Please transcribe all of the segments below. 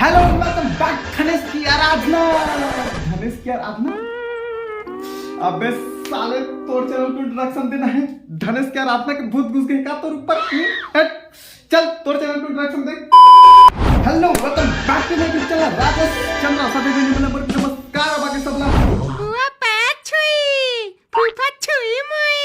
Hello welcome back धनेश की आराधना। धनेश की आराधना। अबे साले तोर चैनल को इंट्रोडक्शन देना है। धनेश की आराधना के भूत घुस गए का तोर ऊपर। चल तोर चैनल को इंट्रोडक्शन दे। Hello welcome back to my channel Rajesh Chandra सभी को नमस्कार। बाकी सब ना हुआ पैर छुई फूफा छुई मुई।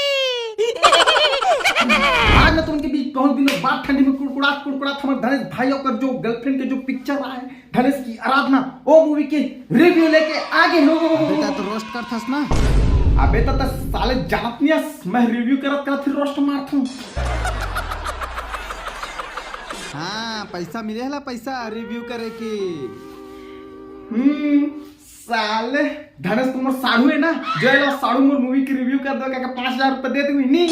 आज मैं तुमके बीच बहुत दिनों बाद ठंडी में कुड़कुड़ात हमारे धनेश भाई और जो गर्लफ्रेंड के जो पिक्चर आए धनेश की आराधना वो मूवी के रिव्यू लेके आगे हो। बेटा तो रोस्ट करथस ना। अबे तो साले जानत नहीं मैं रिव्यू करत फिर रोस्ट मारत हूं। हाँ पैसा मिलेला पैसा रिव्यू करे की। साले धनेश तुम साड़ू है ना जो है साड़ू मोर मूवी की रिव्यू कर दो क्या 5000 रुपए दे दूंगी नहीं।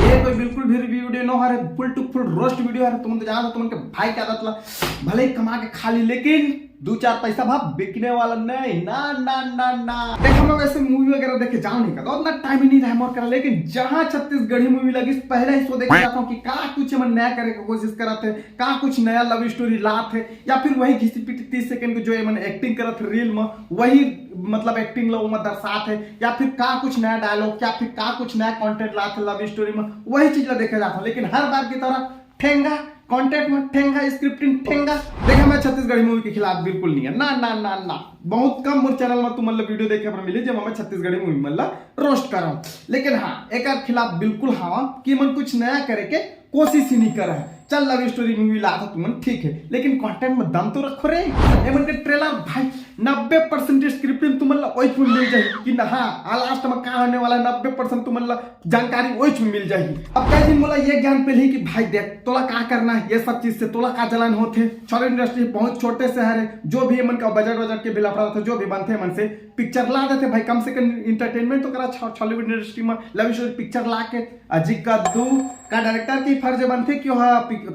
ये कोई बिल्कुल भी रिव्यू वीडियो न है full to full roast video है। तुम तो जाना तुम के भाई क्या आदत भले ही कमा के खा ली लेकिन दो चार पैसा भाव बिकने वाला नहीं ना ना ना ना। देखो मैं वैसे मूवी वगैरह देखे जाऊं नहीं करता उतना टाइम ही नहीं रहा मोर करा लेकिन जहां छत्तीसगढ़ी मूवी लगी पहले ही सो देख जाता हूं कि का कुछ हम नया करे की कोशिश करत है का कुछ नया लव स्टोरी लात है या फिर वही घिसी पिटी 30 सेकंड के जो है मैंने एक्टिंग करत रील में वही मतलब एक्टिंग लो में दर्शात है या फिर का कुछ नया डायलॉग या फिर का कुछ नया कंटेंट लात है लव स्टोरी में वही चीज देखे जाता हूं। लेकिन हर बार की तरह ठेंगा कंटेंट में ठेंगा स्क्रिप्टिंग ठेंगा। देखा मैं छत्तीसगढ़ी मूवी के खिलाफ बिल्कुल नहीं है ना ना ना ना। बहुत कम मोर चैनल में तुम मतलब वीडियो देखे पर मिली जब मैं छत्तीसगढ़ी मूवी मतलब रोस्ट कर रहा हूं। लेकिन हाँ एक खिलाफ बिल्कुल हाँ कि मन कुछ नया करे के कोशिश ही नहीं कर रहा है। चल लव स्टोरी मूवी ला था तुमन ठीक है लेकिन कंटेंट में दम तो रखो रे। एमन के ट्रेलर भाई 90% स्क्रिप्टिंग तुम मतलब ओइच में मिल जाएगी कि ना हाँ लास्ट में क्या होने वाला 90% तुम मतलब जानकारी ओइच में मिल जाएगी। अब कई दिन बोला ये ज्ञान पे ही कि भाई देख तोला क्या करना है ये सब चीज से तोला का जलन होते छॉलीवुड इंडस्ट्री बहुत छोटे शहर है जो भी मन का बजट के बिल अपना जो भी बनते मन से पिक्चर ला देते भाई कम से कम इंटरटेनमेंट तो करा छॉलीवुड इंडस्ट्री में लव स्टोरी पिक्चर ला के अजीब कद्दू का डायरेक्टर की फर्ज बनते कि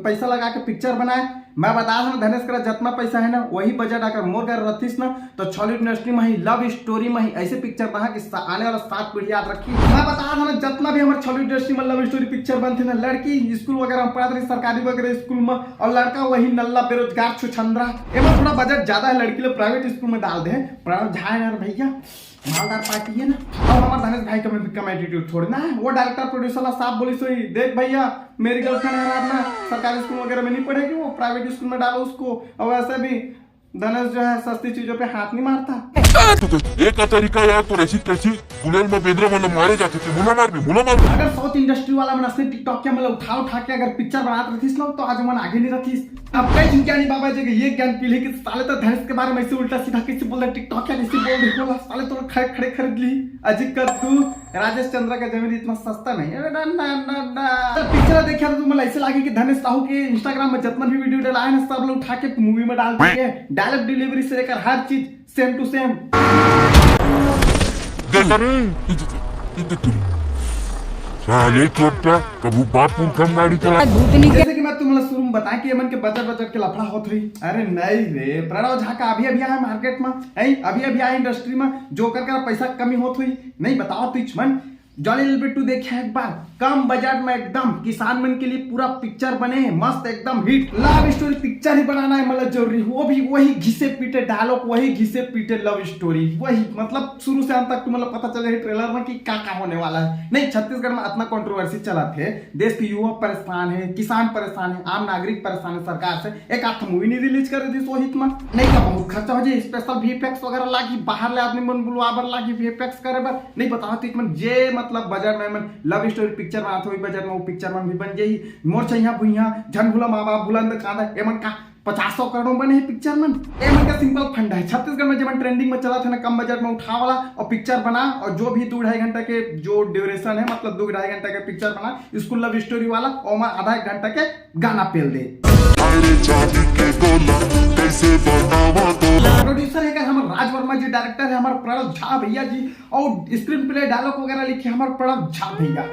पैसा लगा के पिक्चर बनाए। मैं बता रहा हूँ धनेश करा जितना पैसा है ना वही बजट अगर मोर कर रखीस ना तो छॉलीवुड इंडस्ट्री में ही लव स्टोरी में ही ऐसे पिक्चर बना कि आने वाला 7 पीढ़ी याद रखी। मैं बता रहा हूँ जितना भी हमारे छॉलीवुड इंडस्ट्री में लव स्टोरी पिक्चर बनते ना लड़की स्कूल वगैरह में पढ़ाते सरकारी वगैरह स्कूल में और लड़का वही नल्ला बेरोजगार छुछंदरा एवं थोड़ा बजट ज्यादा है लड़की लोग प्राइवेट स्कूल में डाल दे प्रणव झा यार भैया मालदार पार्टी है ना। और हमारे धनेश भाई का एटीट्यूड छोड़ना है वो डायरेक्टर प्रोड्यूसर साफ बोली सोई देख भैया मेरी गर्लफ्रेंड है आराधना सरकारी स्कूल वगैरह में नहीं पढ़ेगी वो प्राइवेट स्कूल में डालो उसको। और वैसे भी धनेश जो है सस्ती चीजों पे हाथ नहीं मारता। एक तरीका यार तो ऐसी कैसी बुलेट में बेदरा मतलब मारे जाते थे मुला मार। अगर साउथ इंडस्ट्री वाला मन असली टिकटॉक के मतलब उठा के अगर पिक्चर बनात रखीस ना तो आज मन आगे नहीं रखीस। अब कई जिनके नहीं बाबा जी ये ज्ञान पीली कि साले तो धनेश के बारे में ऐसे उल्टा सीधा कैसे बोल रहे टिकटॉक क्या कैसे बोल रहे बोला साले तो खड़े खरीद ली अजीब कद्दू राजेश चंद्र का जमीन इतना सस्ता नहीं है ना ना ना ना। पिक्चर देखा तो तुम्हें ऐसे लगे कि धनेश साहू के इंस्टाग्राम में जितना भी वीडियो डाला है ना सब लोग उठा के मूवी में डाल दिए डायरेक्ट डिलीवरी से लेकर हर चीज सेम टू सेम। कबू बापू कम गाड़ी चला जैसे कि मैं तुम्हें शुरू में बताया कि मन के बजट के लफड़ा होत रही। अरे नहीं रे प्रणव झा का अभी आया मार्केट में अभी आया इंडस्ट्री में जो कर पैसा कमी होत हुई नहीं बताओ तुझ मन जॉली लिटिल बिट टू देखा एक बार कम बजट में एकदम किसान मन के लिए पूरा पिक्चर बने मस्त एकदम हिट लव स्टोरी पिक्चर ही बनाना है मतलब जरूरी वो भी वही घिसे पीटे डायलॉग वही घिसे पीटे लव स्टोरी वही मतलब शुरू से अंत तक मतलब पता चले ट्रेलर में कि क्या होने वाला है। नहीं छत्तीसगढ़ में इतना कंट्रोवर्सी चला थे देश के युवा परेशान है किसान परेशान है आम नागरिक परेशान है सरकार से एक आठ मूवी नहीं रिलीज कर दी सो हित में नहीं का बहुत खर्चा हो जाए स्पेशल वीएफएक्स वगैरह लागी बाहर ले आदमी मन बुलवाबर लागी वीएफएक्स करे बर नहीं बताओ तो मन जे मतलब बजट में मन लव स्टोरी पिक्चर बनाते हुई बजट में वो पिक्चर में भी बन जाई मोर छैया भुइया झन भुला माँ बाप बुलंद कांदा एमन का 50 करोड़ बने है पिक्चर में एमन का सिंपल फंडा है। छत्तीसगढ़ में जब ट्रेंडिंग में चला था ना कम बजट में उठा वाला और पिक्चर बना और जो भी 2-2.5 घंटा के जो ड्यूरेशन है मतलब 2-2.5 घंटा के पिक्चर बना स्कूल लव स्टोरी वाला और मैं आधा 1 घंटा के गाना पेल दे। प्रोड्यूसर है हमारे राज वर्मा जी डायरेक्टर है हमारे प्रणव झा भैया जी और स्क्रीन प्ले डायलॉग वगैरह लिखे हमारे प्रणव झा भैया।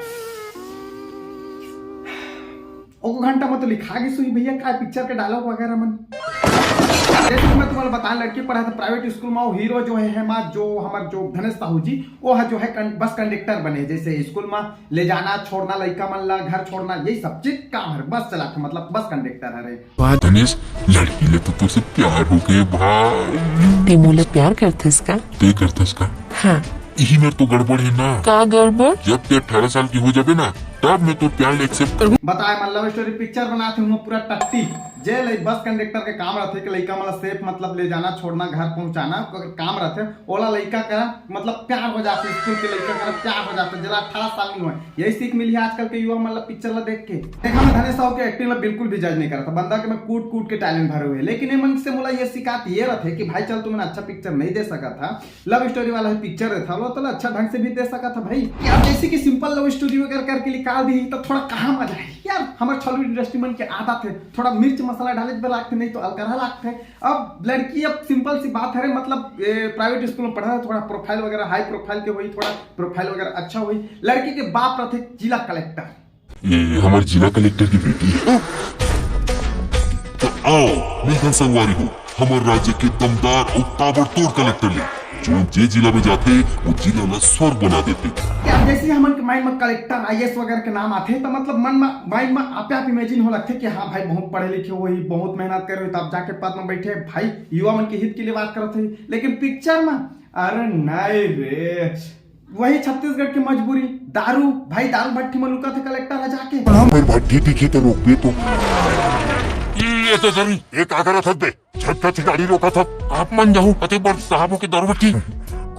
ओको घंटा में तो लिखा गई सुई भैया का पिक्चर के डायलॉग वगैरह मन। जैसे कि मैं तुम्हारा बताने लड़की पढ़ा था प्राइवेट स्कूल में, वो हीरो जो है हमार जो हमार जो धनेश साहू जी, वो है जो है बस कंडक्टर बने। जैसे स्कूल में ले जाना छोड़ना लड़का मन ला, घर छोड़ना, यही सब चीज काम है, बस चला के मतलब बस कंडक्टर है रे। वाह धनेश, लड़की ले तो तुझसे प्यार हो गए भाई। ते मोले प्यार करते इसका? ते करते इसका? हाँ। यही में तो गड़बड़ है ना। का गड़बड़? जब ते 18 साल की हो जाबे ना, तब मैं तो प्यार एक्सेप्ट करूँ। बताए मन लव स्टोरी पिक्चर बनाते हूँ पूरा टट्टी जे बस कंडक्टर के काम रहते कि लड़का मतलब सेफ मतलब ले जाना छोड़ना घर पहुंचाना काम रहते, ओला लड़का का मतलब प्यार हो जाते, स्कूल के लड़का का प्यार हो जाते जरा 18 साल में हुए। यही सीख मिली है आजकल के युवा मतलब पिक्चर ला देख के। देखा मैं धनेश साहू के एक्टिंग ला बिल्कुल भी जज नहीं करता, बंदा के मैं कूट कूट के टैलेंट भरे हुए, लेकिन मन से मोला ये शिकायत ये रहते कि भाई चल तुमने अच्छा पिक्चर नहीं दे सका था, लव स्टोरी वाला पिक्चर था वो तो अच्छा ढंग से भी दे सका था भाई। यार जैसे कि सिंपल लव स्टोरी वगैरह करके निकाल दी तो थोड़ा कहाँ मजा है यार। हमारे छॉलीवुड इंडस्ट्री मन के आदत है थोड़ा मिर्च मसाला डाले लगते नहीं तो अलकरहा लगते है। अब लड़की अब सिंपल सी बात है मतलब प्राइवेट स्कूल में पढ़ा है, थोड़ा प्रोफाइल वगैरह हाई प्रोफाइल के हुई, थोड़ा प्रोफाइल वगैरह अच्छा हुई। लड़की के बाप रहते जिला कलेक्टर, ये हमारे जिला कलेक्टर की बेटी है। तो आओ मैं संगवारी हूँ हमारे राज्य के दमदार और ताबड़तोड़ कलेक्टर ले, जो जे जिला में जाते वो जिला में स्वर्ग बना देते। क्या जैसे हमन के माइंड में कलेक्टर आईएएस वगैरह के नाम आते तो मतलब मन में माइंड में आपे आप इमेजिन हो लगते कि हाँ भाई बहुत पढ़े लिखे हुए, बहुत मेहनत करे हुए, तब जाके पद में बैठे भाई युवा मन के हित के लिए बात करते थे। लेकिन पिक्चर में अरे नहीं रे, वही छत्तीसगढ़ की मजबूरी, दारू भाई, दारू भट्टी में लुका थे कलेक्टर है जाके। भट्टी दिखे तो रोक दे तो ये तो सही एक आगरा था बे, छत से गाड़ी रोका था। आप मान जाऊं अते बड़ साहबों की दारू भट्टी।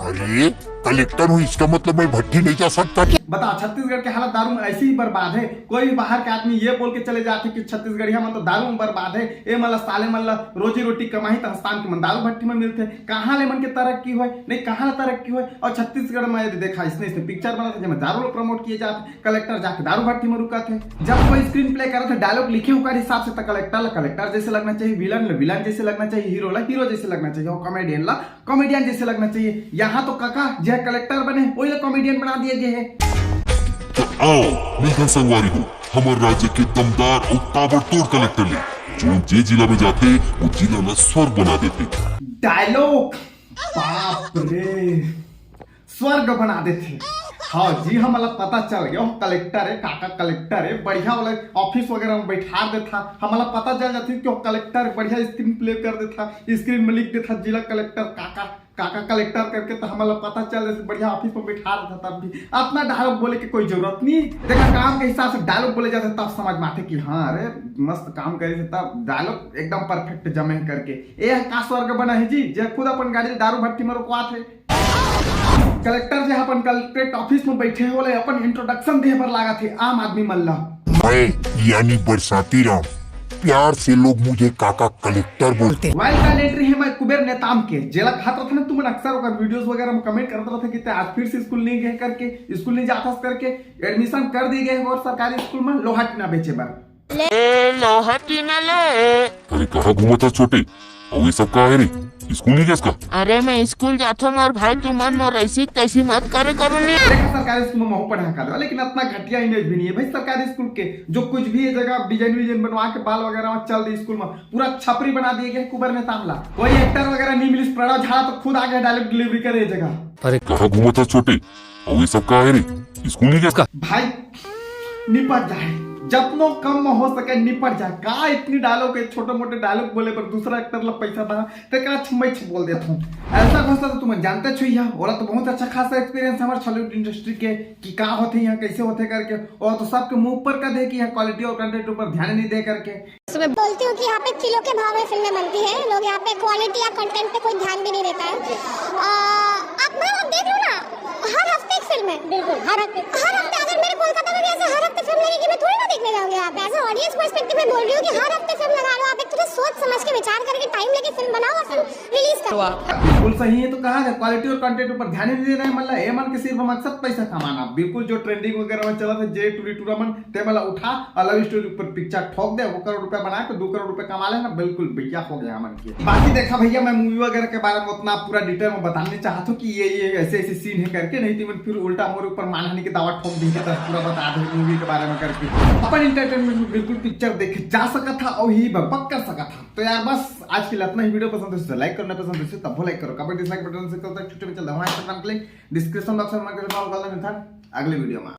अरे कलेक्टर हूँ इसका मतलब मैं भट्टी नहीं जा सकता। बता छत्तीसगढ़ के हालत दारू में ऐसे ही बर्बाद है। कोई भी बाहर के आदमी ये बोल के चले जाते कि छत्तीसगढ़िया मन तो दारू में बर्बाद है, ए मतलब साले मतलब रोजी रोटी कमाई तो हिंदुस्तान के मन दारू भट्टी में मिलते। कहाँ ले मन के तरक्की हुए नहीं, कहाँ ले तरक्की हुए। और छत्तीसगढ़ में देखा इसने पिक्चर बना था जिसमें दारू लोग प्रमोट किए जाते, कलेक्टर जाके दारू भट्टी में रुका थे। जब कोई स्क्रीन प्ले करे थे डायलॉग लिखे होकर हिसाब से कलेक्टर जैसे लगना चाहिए, विलन जैसे लगना चाहिए, हीरो जैसे लगना चाहिए, और कॉमेडियन जैसे लगना चाहिए। यहाँ तो काका जो कलेक्टर बने वही कॉमेडियन बना दिए गए हैं। तो आओ मैं संगवारी हूँ हमारे राज्य के दमदार और ताबड़तोड़ कलेक्टर ले, जो जे जिला में जाते वो जिला में स्वर्ग बना देते। डायलॉग बाप रे, स्वर्ग बना देते। हाँ जी, हम मतलब पता चल गया कलेक्टर है, काका कलेक्टर है, बढ़िया वाला ऑफिस वगैरह में बैठा देता, हमारा पता चल जाती कि कलेक्टर बढ़िया स्क्रीन प्ले कर देता, स्क्रीन में लिख देता जिला कलेक्टर काका कलेक्टर करके, तो हमारा पता चल जैसे बढ़िया ऑफिस में बैठा देता। तब भी अपना डायलॉग बोले की कोई जरूरत नहीं, देखा काम के हिसाब से डायलॉग बोले जाते तब समझ में आते कि हाँ अरे मस्त काम करे थे, तब डायलॉग एकदम परफेक्ट जमे करके। ए का स्वर्ग बना है जी, जे खुद अपन गाड़ी दारू भट्टी में रुकवा थे। कलेक्टर जो अपन कलेक्ट्रेट ऑफिस में बैठे होले अपन इंट्रोडक्शन दे पर लागा थे आम आदमी मल्ला। मैं यानी बरसाती राम, प्यार से लोग मुझे काका कलेक्टर बोलते। वाइल्ड कार्ड एंट्री है मैं कुबेर नेताम के जेला खाता था ना, तुम अक्सर होकर वीडियोस वगैरह में कमेंट करता था कि आज फिर से स्कूल नहीं गए करके, स्कूल नहीं जाता करके एडमिशन कर दिए गए और सरकारी स्कूल में लोहा टीना बेचे बार। लोहा टीना ले। अरे कहाँ घूमा था छोटे, और ये सब कहा है रे, स्कूल नहीं गया इसका? अरे मैं स्कूल जाता हूँ और भाई तुम और ऐसी तैसी मत करे करो नहीं। देखा सरकारी स्कूल में महू पढ़ा कर, लेकिन इतना घटिया इमेज भी नहीं है भाई सरकारी स्कूल के। जो कुछ भी है जगह डिजाइन बनवा के बाल वगैरह चल दी स्कूल में, पूरा छपरी बना दिए गए कुबर में तामला। कोई एक्टर वगैरह नहीं मिली, पड़ा झाड़ा तो खुद आगे डायरेक्ट डिलीवरी करे जगह। अरे कहाँ घूमा था छोटे, और ये सब कहा है रे, स्कूल नहीं गया इसका? भाई निपट जाए, जितना कम में हो सके निपट जाए। का इतनी डायलॉग है, छोटे मोटे डायलॉग बोले पर दूसरा एक्टर ला पैसा था तो का छमई बोल देता हूँ। ऐसा घोषणा तो तुम जानते छो, यहाँ और तो बहुत अच्छा खासा एक्सपीरियंस हमारे छॉलीवुड इंडस्ट्री के कि का होते यहाँ कैसे होते करके, और तो सबके मुंह पर का दे कि यहाँ क्वालिटी और कंटेंट ऊपर ध्यान नहीं दे करके। मैं बोलती हूँ कि यहाँ पे किलो के भाव में फिल्में बनती हैं, लोग यहाँ पे क्वालिटी या कंटेंट पे कोई ध्यान भी नहीं देता है। आप देख लो ना, हर हफ्ते एक फिल्म है, बिल्कुल हर हफ्ते अगर मेरे कोलकाता में भी ऐसे हर हफ्ते फिल्म लगेगी, मैं थोड़ी ना देखने जाऊंगी। आप ऐसा ऑडियंस पर्सपेक्टिव में बोल रही हूँ कि हर हफ्ते फिल्म लगा लो, आप एक थोड़ा सोच समझ के विचार करके टाइम लेके फिल्म बनाओ और फिल्म रिलीज बिल्कुल सही है। तो कहा है क्वालिटी और कंटेंट ऊपर ध्यान ही नहीं दे रहे हैं। मतलब ए मन के सिर्फ मकसद पैसा कमाना। बिल्कुल जो ट्रेंडिंग वगैरह में चला था जे टूर्नामेंट ते वाला उठा और लव स्टोरी ऊपर पिक्चर ठोक दे, 1 करोड़ रुपया बना के 2 करोड़ रुपया कमा लेना, बिल्कुल भैया हो गया मन की। बाकी देखा भैया मैं मूवी वगैरह के बारे में उतना पूरा डिटेल में बताने चाहता हूँ कि ये ऐसे ऐसे सीन है करके, नहीं तो मैं फिर उल्टा मोर ऊपर मानहानि की दावा ठोक दी के पूरा बता दे मूवी के बारे में करके। अपन इंटरटेनमेंट में बिल्कुल पिक्चर देखे जा सका था और ही बकबक कर सका था। तो यार बस आज के लिए इतना ही। वीडियो पसंद है तो लाइक करना, पसंद है तब लाइक करो, कमेंट डिसलाइक बटन से करो। छोटे में चल रहा है डिस्क्रिप्शन बॉक्स में अगले वीडियो में।